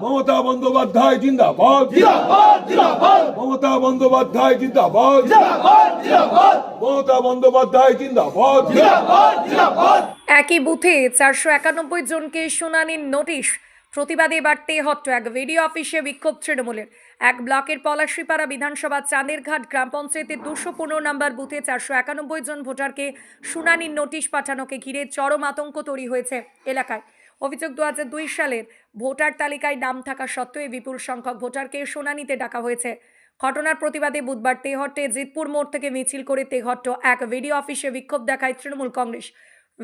মমতা বন্দ্যোপাধ্যায় জিন্দাবাদ, মমতা বন্দ্যোপাধ্যায় জিন্দাবাদ, মমতা বন্দ্যোপাধ্যায় জিন্দাবাদ। একই বুথে 491 জনকে শুনানির নোটিশ। প্রতিবাদে এবার তেহট্ট এক ভিডিও অফিসে বিক্ষোভ তৃণমূলের। এক ব্লকের পলাশীপাড়া বিধানসভা চাঁদেরঘাট গ্রাম পঞ্চায়েতের 215 নম্বর বুথে 491 জন ভোটারকে শুনানির নোটিশ পাঠানোকে ঘিরে চরম আতঙ্ক তৈরি হয়েছে এলাকায়। অভিযোগ 2002 সালের ভোটার তালিকায় নাম থাকা সত্ত্বেও বিপুল সংখ্যক ভোটারকে শুনানিতে ডাকা হয়েছে। ঘটনার প্রতিবাদে বুধবার তেহট্টে জিতপুর মোড় থেকে মিছিল করে তেহট্ট এক ভিডিও অফিসে বিক্ষোভ দেখায় তৃণমূল কংগ্রেস।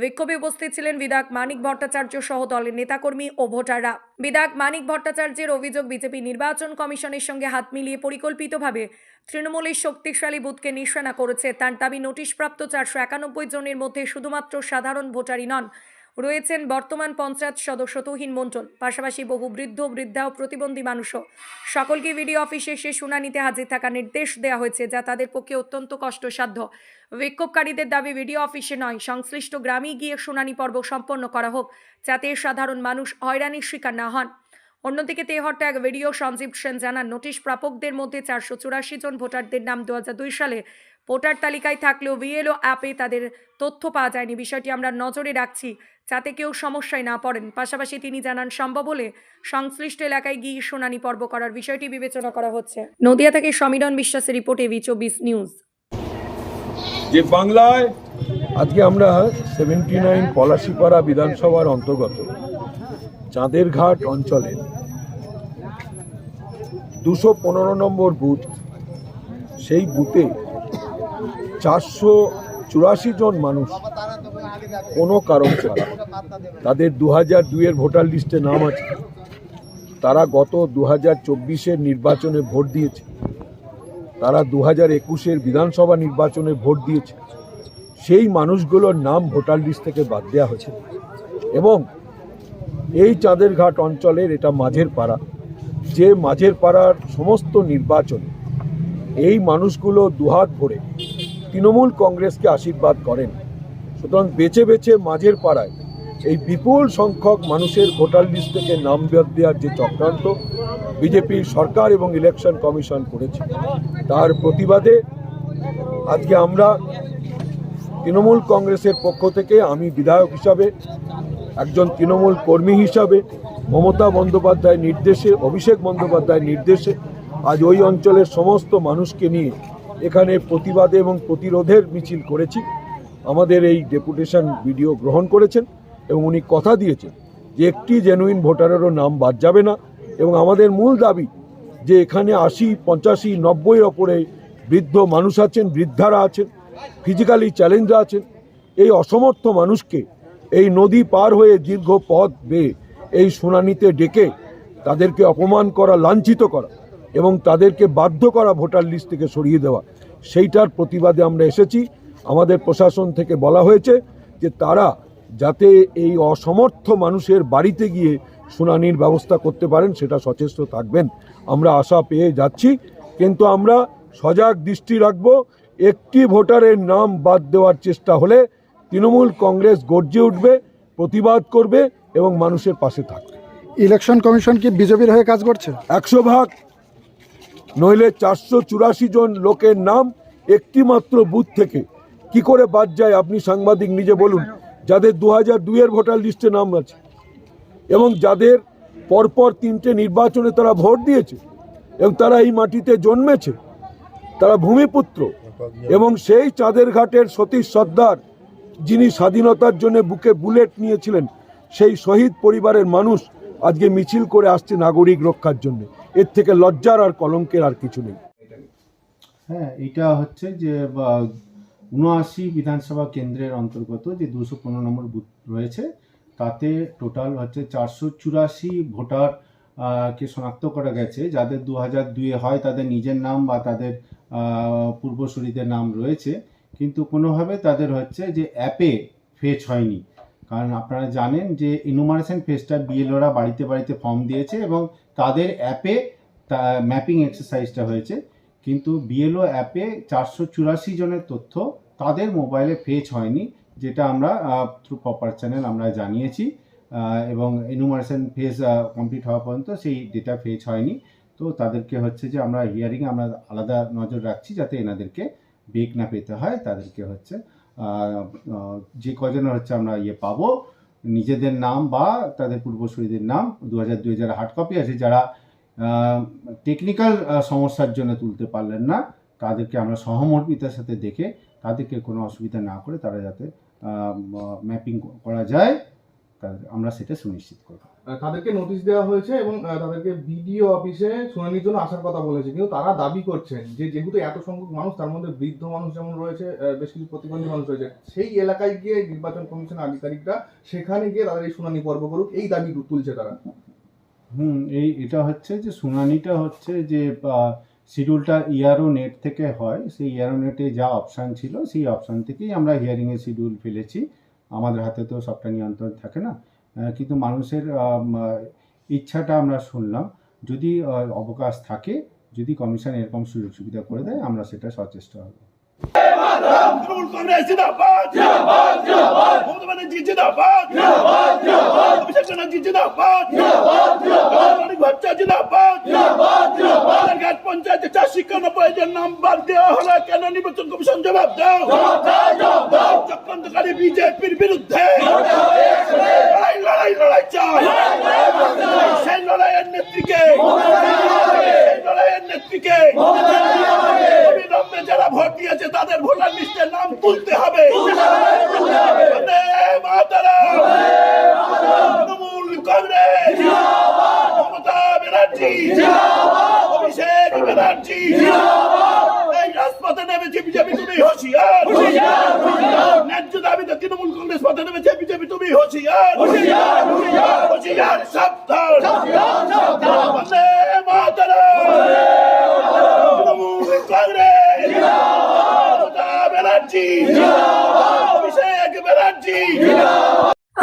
বিক্ষোভে উপস্থিত ছিলেন বিধায়ক মানিক ভট্টাচার্য সহ দলের নেতাকর্মী ও ভোটাররা। বিধায়ক মানিক ভট্টাচার্যের অভিযোগ, বিজেপি নির্বাচন কমিশনের সঙ্গে হাত মিলিয়ে পরিকল্পিতভাবে তৃণমূলের শক্তিশালী বুথকে নিশানা করেছে। তার দাবি, নোটিশপ্রাপ্ত 491 জনের মধ্যে শুধুমাত্র সাধারণ ভোটারই নন, রয়েছেন বর্তমান পঞ্চায়েত সদস্য তুহিন মণ্ডল, পাশাপাশি বহু বৃদ্ধ বৃদ্ধা ও প্রতিবন্ধী মানুষও। সকলকে ভিডিও অফিসে এসে শুনানিতে হাজির থাকার নির্দেশ দেওয়া হয়েছে, যা তাদের পক্ষে অত্যন্ত কষ্টসাধ্য। বিক্ষোভকারীদের দাবি, ভিডিও অফিসে নয়, সংশ্লিষ্ট গ্রামে গিয়ে শুনানি পর্ব সম্পন্ন করা হোক, যাতে সাধারণ মানুষ হয়রানির শিকার না হন। অন্যদিকে তেহট্টে এক ভিডিও সঞ্জীব সেন জানান, নোটিশ প্রাপকদের মধ্যে 484 জন ভোটারদের নাম 2002 সালে ভোটার তালিকায় থাকলেও বিএলও অ্যাপে তাদের তথ্য পাওয়া যায়নি। বিষয়টি আমরা নজরে রাখছি, যাতে কেউ সমস্যায় না পড়েন। পাশাপাশি তিনি জানান, সম্ভব হলে সংশ্লিষ্ট এলাকায় গিয়ে শুনানি পর্ব করার বিষয়টি বিবেচনা করা হচ্ছে। নদিয়া থেকে সমীরণ বিশ্বাসের রিপোর্ট, এবি 24 নিউজ। যে বাংলায় আজকে আমরা 79 পলাশীপাড়া বিধানসভার অন্তর্গত চাঁদেরঘাট অঞ্চলের 215 নম্বর বুথ, সেই বুথে 484 জন মানুষ কোনো কারণ ছাড়া, তাদের 2002-এর ভোটার লিস্টে নাম আছে, তারা গত 2024-এর নির্বাচনে ভোট দিয়েছে, তারা 2021-এর বিধানসভা নির্বাচনে ভোট দিয়েছে। সেই মানুষগুলোর নাম ভোটার লিস্ট থেকে বাদ দেওয়া হয়েছে। এবং এই চাঁদেরঘাট অঞ্চলের এটা মাঝের পাড়া, যে মাঝের পাড়ার সমস্ত নির্বাচনে এই মানুষগুলো দুহাত ভরে তৃণমূল কংগ্রেসকে আশীর্বাদ করেন। সুতরাং বেছে বেছে মাঝের পাড়ায় এই বিপুল সংখ্যক মানুষের ভোটার লিস্ট থেকে নাম বাদ দেওয়ার যে চক্রান্ত বিজেপির সরকার এবং ইলেকশন কমিশন করেছে, তার প্রতিবাদে আজকে আমরা তৃণমূল কংগ্রেসের পক্ষ থেকে, আমি বিধায়ক হিসাবে, একজন তৃণমূল কর্মী হিসাবে, মমতা বন্দ্যোপাধ্যায়ের নির্দেশে, অভিষেক বন্দ্যোপাধ্যায়ের নির্দেশে আজ ওই অঞ্চলের সমস্ত মানুষকে নিয়ে এখানে প্রতিবাদে এবং প্রতিরোধের মিছিল করেছি। আমাদের এই ডেপুটেশন ভিডিও গ্রহণ করেছেন এবং উনি কথা দিয়েছেন যে একটি জেনুইন ভোটারেরও নাম বাদ যাবে না। এবং আমাদের মূল দাবি যে এখানে 80, 85, 90-এর ওপরে বৃদ্ধ মানুষ আছেন, বৃদ্ধারা আছেন, ফিজিক্যালি চ্যালেঞ্জরা আছেন। এই অসমর্থ মানুষকে এই নদী পার হয়ে দীর্ঘ পথ বেয়ে এই শুনানিতে ডেকে তাদেরকে অপমান করা, লাঞ্ছিত করা এবং তাদেরকে বাধ্য করা ভোটার লিস্ট থেকে সরিয়ে দেওয়া, সেইটার প্রতিবাদে আমরা এসেছি। আমাদের প্রশাসন থেকে বলা হয়েছে যে তারা যাতে এই অসমর্থ মানুষের বাড়িতে গিয়ে শুনানির ব্যবস্থা করতে পারেন, সেটা সচেষ্ট থাকবেন। আমরা আশা পেয়ে যাচ্ছি, কিন্তু আমরা সজাগ দৃষ্টি রাখব। একটি ভোটারের নাম বাদ দেওয়ার চেষ্টা হলে তৃণমূল কংগ্রেস গর্জে উঠবে, প্রতিবাদ করবে এবং মানুষের পাশে থাকবে। ইলেকশন কমিশন কি বিজেপির হয়ে কাজ করছে? 100%, নইলে 484 জন লোকের নাম একটি মাত্র বুথ থেকে কি করে বাদ যায়? আপনি সাংবাদিক নিজে বলুন, যাদের 2002-এর ভোটার লিস্টে নাম আছে এবং যাদের পরপর 3টে নির্বাচনে তারা ভোট দিয়েছে এবং তারা এই মাটিতে জন্মেছে, তারা ভূমিপুত্র। এবং সেই চাঁদেরঘাটের সতীশ সর্দার, যিনি স্বাধীনতার জন্য বুকে বুলেট নিয়েছিলেন, সেই শহীদ পরিবারের মানুষ আজকে মিছিল করে আসছে নাগরিক রক্ষার জন্য। এর থেকে লজ্জার আর কলঙ্কের আর কিছু নেই। হ্যাঁ, এটা হচ্ছে যে 79 বিধানসভা কেন্দ্রের অন্তর্গত যে 215 নম্বর বুথ রয়েছে, তাতে টোটাল হচ্ছে 484 ভোটার কে শনাক্ত করা গেছে, যাদের 2002-এ হয় তাদের নিজের নাম বা তাদের পূর্বসূরিদের নাম রয়েছে, কিন্তু কোনোভাবে তাদের হচ্ছে যে অ্যাপে ফেচ হয়নি। কারণ আপনারা জানেন যে ইনুমারেশন ফেজটা বিএলওরা বাড়িতে বাড়িতে ফর্ম দিয়েছে এবং তাদের অ্যাপে ম্যাপিং এক্সারসাইজটা হয়েছে, কিন্তু বিএলও অ্যাপে 484 জনের তথ্য তাদের মোবাইলে ফেচ হয়নি, যেটা আমরা থ্রু প্রপার চ্যানেল আমরা জানিয়েছি। এবং এনুমারেশন ফেজ কমপ্লিট হওয়া পর্যন্ত সেই ডেটা ফেজ হয়নি। তো তাদেরকে হচ্ছে যে আমরা হিয়ারিংয়ে আমরা আলাদা নজর রাখছি যাতে এনাদেরকে বেক না পেতে হয়। তাদেরকে হচ্ছে যে কজনের হচ্ছে আমরা পাবো নিজেদের নাম বা তাদের পূর্বসূরীদের নাম 2002 যারা হার্ড কপি আছে, যারা টেকনিক্যাল সমস্যার জন্য তুলতে পারলেন না, তাদেরকে আমরা সহমর্মিতার সাথে দেখে তাদেরকে কোনো অসুবিধা না করে তারা যাতে ম্যাপিং করা যায় আমরা সেটা সুনিশ্চিত করব। তাদেরকে নোটিশ দেওয়া হয়েছে এবং তাদেরকে বিডিও অফিসে শুনানির জন্য আসার কথা বলেছে, কিন্তু তারা দাবি করছেন যে যেহেতু এত সংখ্যক মানুষ, তার মধ্যে বৃদ্ধ মানুষ যেমন রয়েছে, বেশ কিছু প্রতিবন্ধী মানুষ রয়েছে, সেই এলাকায় গিয়ে নির্বাচন কমিশনের আধিকারিকরা সেখানে গিয়ে তাদের এই শুনানি পর্ব করুক, এই দাবি তুলছে তারা। এটা হচ্ছে যে শুনানিটা হচ্ছে যে শিডিউলটা ইআরও নেট থেকে হয়, সেই ইআরও নেটে যা অপশান ছিল সেই অপশান থেকেই আমরা হিয়ারিংয়ের শিডিউল ফেলেছি। আমাদের হাতে তো সবটা নিয়ন্ত্রণ থাকে না, কিন্তু মানুষের ইচ্ছাটা আমরা শুনলাম। যদি অবকাশ থাকে, যদি কমিশন এরকম সুযোগ সুবিধা করে দেয়, আমরা সেটা সচেষ্ট হব। তৃণমূল কংগ্রেস জিন্দাবাদ, জিন্দাবাদ, জিন্দাবাদ, মমতা ব্যানার্জি জিন্দাবাদ, জিন্দাবাদ, জিন্দাবাদ, অভিষেক ব্যানার্জি জিন্দাবাদ, জিন্দাবাদ, জিন্দাবাদ, অনিক ভট্টাচার্য জিন্দাবাদ, জিন্দাবাদ, জিন্দাবাদ, ঘাট পঞ্চায়েতে 495 জন নাম বাদ দেওয়া হলো কেন? নির্বাচন কমিশন জবাব দাও, জবাব দাও, জবাব দাও। চক্রান্তকারী বিজেপির বিরুদ্ধে লড়াই, লড়াই, লড়াই চাই। সেই লড়াইয়ের নেত্রীকে, সেই লড়াইয়ের নেত্রীকে অবিলম্বে যারা ভোট দিয়েছে তাদের ভোটার লিস্টের নাম তুলতে হবে। বন্দে মাতরম, তৃণমূল কংগ্রেস, মমতা ব্যানার্জি, অভিষেক ব্যানার্জি, এই রাজপথে নেমেছে বিজেপি, তুমি হুঁশিয়ার। ন্যায্য দাবিতে তৃণমূল কংগ্রেস পথে নেমেছে বিজেপি, তুমি হুঁশিয়ার। হুঁশিয়ার, সাবধান। বন্দে মাতরম, তৃণমূল কংগ্রেস, মমতা ব্যানার্জি, অভিষেক ব্যানার্জি।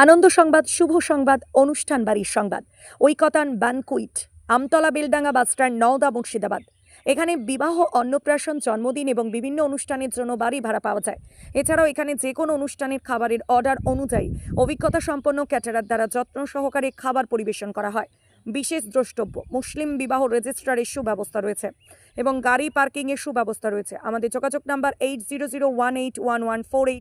আনন্দ সংবাদ, শুভ সংবাদ, অনুষ্ঠান বাড়ির সংবাদ, ঐকতান ব্যানকুইট, আমতলা বেলডাঙ্গা বাসস্ট্যান্ড, নওদা, মুর্শিদাবাদ। এখানে বিবাহ, অন্নপ্রাশন, জন্মদিন এবং বিভিন্ন অনুষ্ঠানের জন্য বাড়ি ভাড়া পাওয়া যায়। এছাড়াও এখানে যে কোনো অনুষ্ঠানের খাবারের অর্ডার অনুযায়ী অভিজ্ঞতা সম্পন্ন ক্যাটারার দ্বারা যত্ন সহকারে খাবার পরিবেশন করা হয়। বিশেষ দ্রষ্টব্য, মুসলিম বিবাহ রেজিস্ট্রারের সুব্যবস্থা রয়েছে এবং গাড়ি পার্কিংয়ের সুব্যবস্থা রয়েছে। আমাদের যোগাযোগ নাম্বার 80018114